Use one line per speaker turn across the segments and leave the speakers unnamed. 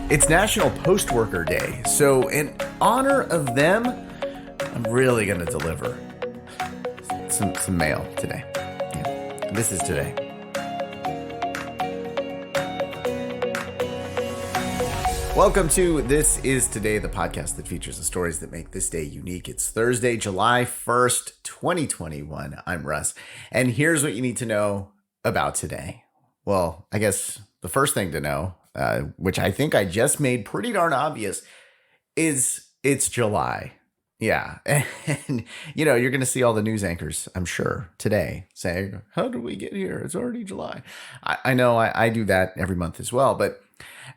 It's National Post Worker Day, so in honor of them, I'm really going to deliver some mail today. Yeah, this is today. Welcome to This Is Today, the podcast that features the stories that make this day unique. It's Thursday, July 1st, 2021. I'm Russ, and here's what you need to know about today. Well, I guess the first thing to know, which I think I just made pretty darn obvious, is it's July. Yeah. And, you're going to see all the news anchors, I'm sure, today saying, how did we get here? It's already July. I know I do that every month as well, but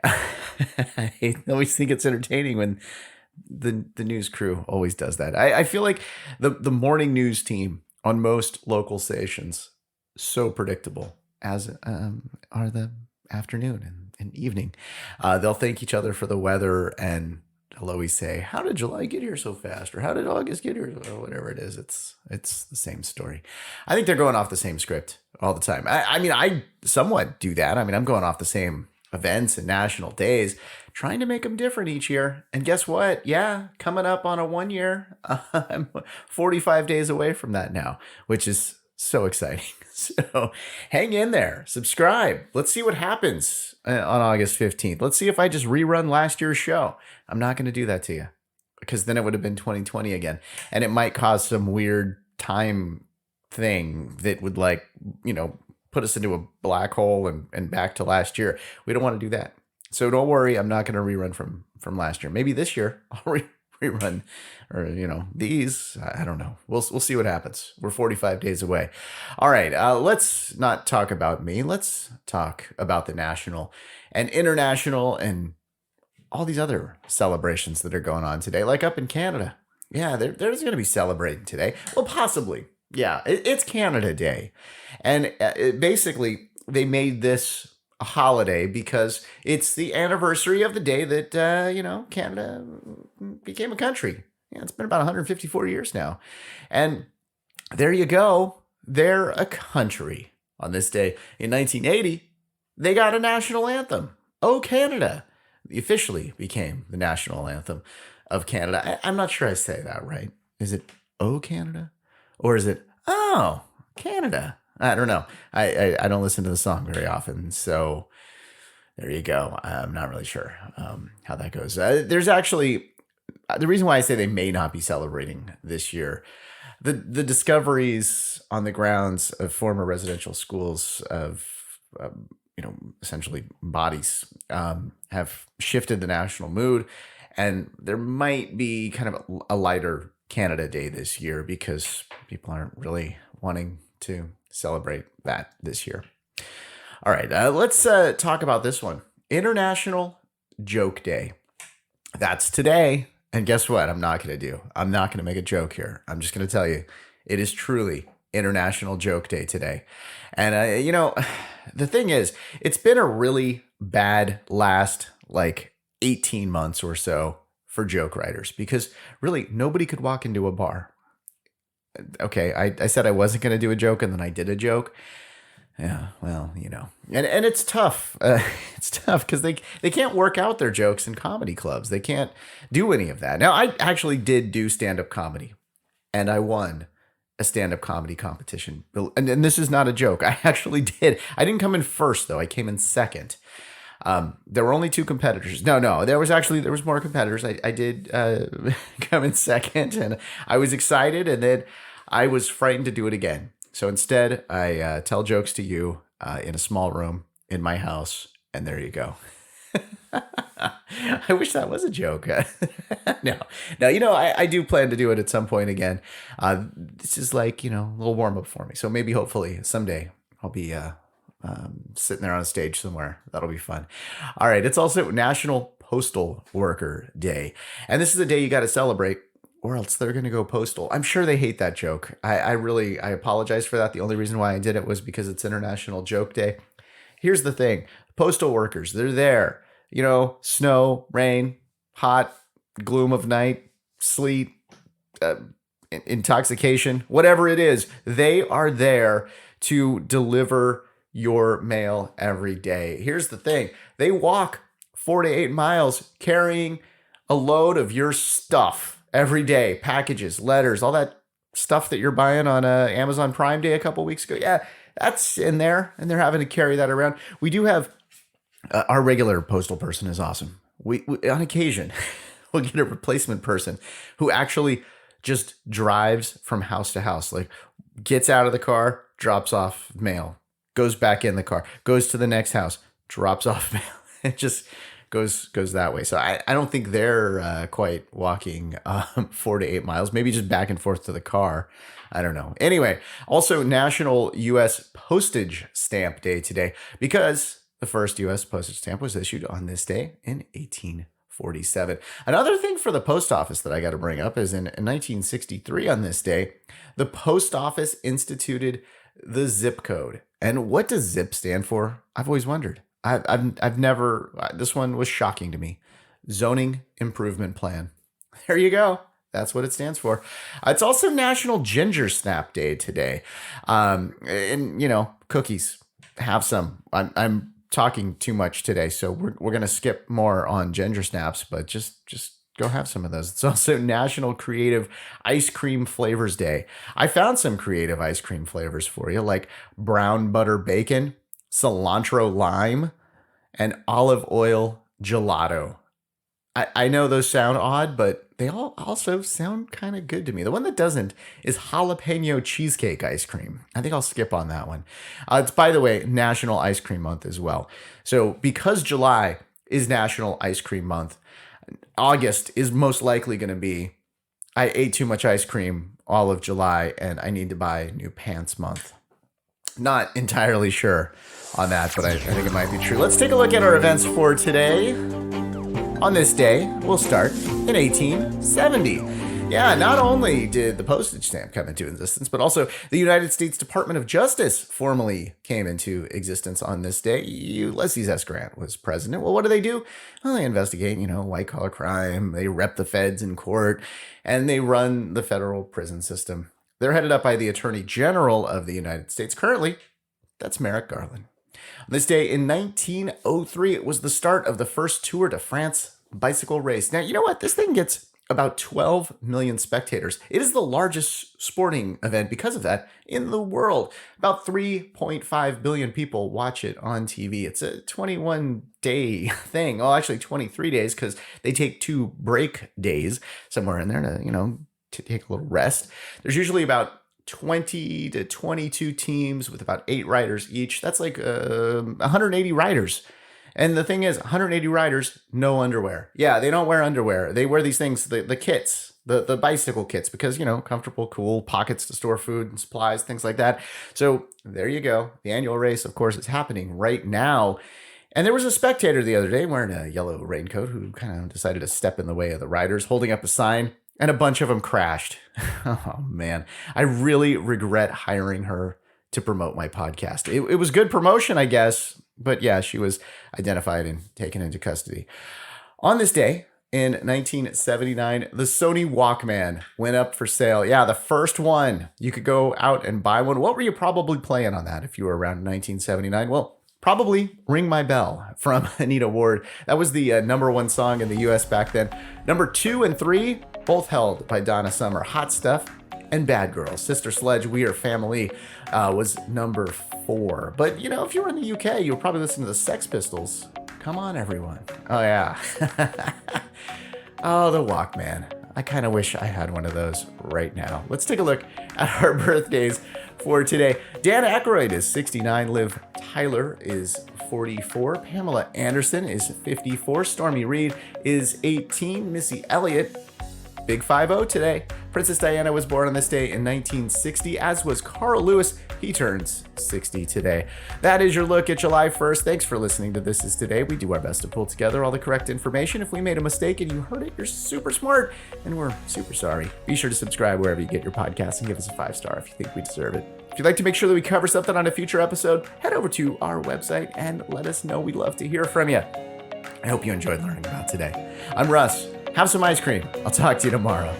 I always think it's entertaining when the news crew always does that. I feel like the morning news team on most local stations, so predictable, as are the afternoon and evening. They'll thank each other for the weather, and they'll always say, how did July get here so fast? Or how did August get here? Or whatever it is. It's the same story. I think they're going off the same script all the time. I somewhat do that. I'm going off the same events and national days, trying to make them different each year. And guess what? Yeah, coming up on a 1 year, I'm 45 days away from that now, which is so exciting. So hang in there, subscribe. Let's see what happens on August 15th. Let's see if I just rerun last year's show. I'm not going to do that to you, because then it would have been 2020 again. And it might cause some weird time thing that would put us into a black hole and back to last year. We don't want to do that. So don't worry, I'm not going to rerun from last year. Maybe this year I'll rerun, or these. I don't know. We'll see what happens. We're 45 days away. All right, let's not talk about me. Let's talk about the national and international and all these other celebrations that are going on today, like up in Canada. Yeah, there's going to be celebrating today. Well, possibly. Yeah, it's Canada Day. And basically, they made this a holiday because it's the anniversary of the day that, Canada became a country. Yeah, it's been about 154 years now. And there you go. They're a country. On this day in 1980, they got a national anthem. Oh, Canada. It officially became the national anthem of Canada. I'm not sure I say that right. Is it Oh, Canada? Or is it, oh, Canada? I don't know. I don't listen to the song very often. So there you go. I'm not really sure how that goes. There's actually, the reason why I say they may not be celebrating this year, the discoveries on the grounds of former residential schools of, essentially bodies have shifted the national mood. And there might be kind of a lighter Canada Day this year because people aren't really wanting to celebrate that this year. All right, let's talk about this one. International Joke Day. That's today. And guess what? I'm not going to make a joke here. I'm just going to tell you, it is truly International Joke Day today. And, the thing is, it's been a really bad last 18 months or so for joke writers, because really nobody could walk into a bar. Okay, I said I wasn't going to do a joke, and then I did a joke. Yeah, well, and it's tough. It's tough because they can't work out their jokes in comedy clubs. They can't do any of that. Now, I actually did do stand-up comedy, and I won a stand-up comedy competition. And this is not a joke. I actually did. I didn't come in first, though. I came in second. There were only two competitors. No, there was more competitors. I did come in second, and I was excited, and then I was frightened to do it again. So instead, I tell jokes to you in a small room in my house, and there you go. I wish that was a joke. No, I do plan to do it at some point again. This is a little warm up for me. So maybe, hopefully, someday I'll be sitting there on a stage somewhere. That'll be fun. All right. It's also National Postal Worker Day. And this is a day you got to celebrate, or else they're going to go postal. I'm sure they hate that joke. I apologize for that. The only reason why I did it was because it's International Joke Day. Here's the thing. Postal workers, they're there. Snow, rain, hot, gloom of night, sleet, intoxication, whatever it is, they are there to deliver your mail every day. Here's the thing. They walk 4 to 8 miles carrying a load of your stuff every day, packages, letters, all that stuff that you're buying on Amazon Prime Day a couple weeks ago. Yeah, that's in there, and they're having to carry that around. We do have our regular postal person is awesome. We on occasion we'll get a replacement person who actually just drives from house to house, like gets out of the car, drops off mail, goes back in the car, goes to the next house, drops off mail. It just goes that way. So I don't think they're quite walking 4 to 8 miles, maybe just back and forth to the car. I don't know. Anyway, also National U.S. Postage Stamp Day today, because the first U.S. postage stamp was issued on this day in 1847. Another thing for the post office that I got to bring up is in 1963 on this day, the post office instituted the zip code. And what does zip stand for? I've always wondered. I've never, this one was shocking to me. Zoning Improvement Plan. There you go. That's what it stands for. It's also National Gingersnap Day today. And, you know, cookies. Have some. I'm talking too much today, so we're going to skip more on ginger snaps, but just go have some of those. It's also National Creative Ice Cream Flavors Day. I found some creative ice cream flavors for you, like brown butter bacon, cilantro lime, and olive oil gelato. I know those sound odd, but they all also sound kind of good to me. The one that doesn't is jalapeno cheesecake ice cream. I think I'll skip on that one. It's, by the way, National Ice Cream Month as well. So because July is National Ice Cream Month, August is most likely going to be, I ate too much ice cream all of July and I need to buy new pants month. Not entirely sure on that, but I think it might be true. Let's take a look at our events for today. On this day, we'll start in 1870. Yeah, not only did the postage stamp come into existence, but also the United States Department of Justice formally came into existence on this day. Ulysses S. Grant was president. Well, what do? Well, they investigate, white-collar crime. They rep the feds in court, and they run the federal prison system. They're headed up by the Attorney General of the United States. Currently, that's Merrick Garland. On this day in 1903, it was the start of the first Tour de France bicycle race. Now, you know what? This thing gets about 12 million spectators. It is the largest sporting event because of that in the world. About 3.5 billion people watch it on TV. It's a 21-day thing. Well, actually 23 days because they take 2 break days somewhere in there to take a little rest. There's usually about 20 to 22 teams with about 8 riders each. That's like 180 riders. And the thing is, 180 riders, no underwear. Yeah, they don't wear underwear. They wear these things, the kits, the bicycle kits, because, comfortable, cool, pockets to store food and supplies, things like that. So there you go. The annual race, of course, is happening right now. And there was a spectator the other day wearing a yellow raincoat who kind of decided to step in the way of the riders, holding up a sign. And a bunch of them crashed. Oh, man. I really regret hiring her to promote my podcast. It was good promotion, I guess. But yeah, she was identified and taken into custody. On this day in 1979, the Sony Walkman went up for sale. Yeah, the first one. You could go out and buy one. What were you probably playing on that if you were around in 1979? Well, probably Ring My Bell from Anita Ward. That was the number 1 song in the U.S. back then. Number 2 and 3, both held by Donna Summer. Hot Stuff and Bad Girls. Sister Sledge, We Are Family was number 4. But, if you were in the UK, you were probably listening to the Sex Pistols. Come on, everyone. Oh, yeah. Oh, the Walkman. I kind of wish I had one of those right now. Let's take a look at our birthdays for today. Dan Aykroyd is 69. Liv Tyler is 44. Pamela Anderson is 54. Stormy Reed is 18. Missy Elliott, big 50 today. Princess Diana was born on this day in 1960, as was Carl Lewis. He turns 60 today. That is your look at July 1st. Thanks for listening to This Is Today. We do our best to pull together all the correct information. If we made a mistake and you heard it, you're super smart, and we're super sorry. Be sure to subscribe wherever you get your podcasts and give us a 5-star if you think we deserve it. If you'd like to make sure that we cover something on a future episode, head over to our website and let us know. We'd love to hear from you. I hope you enjoyed learning about today. I'm Russ. Have some ice cream. I'll talk to you tomorrow.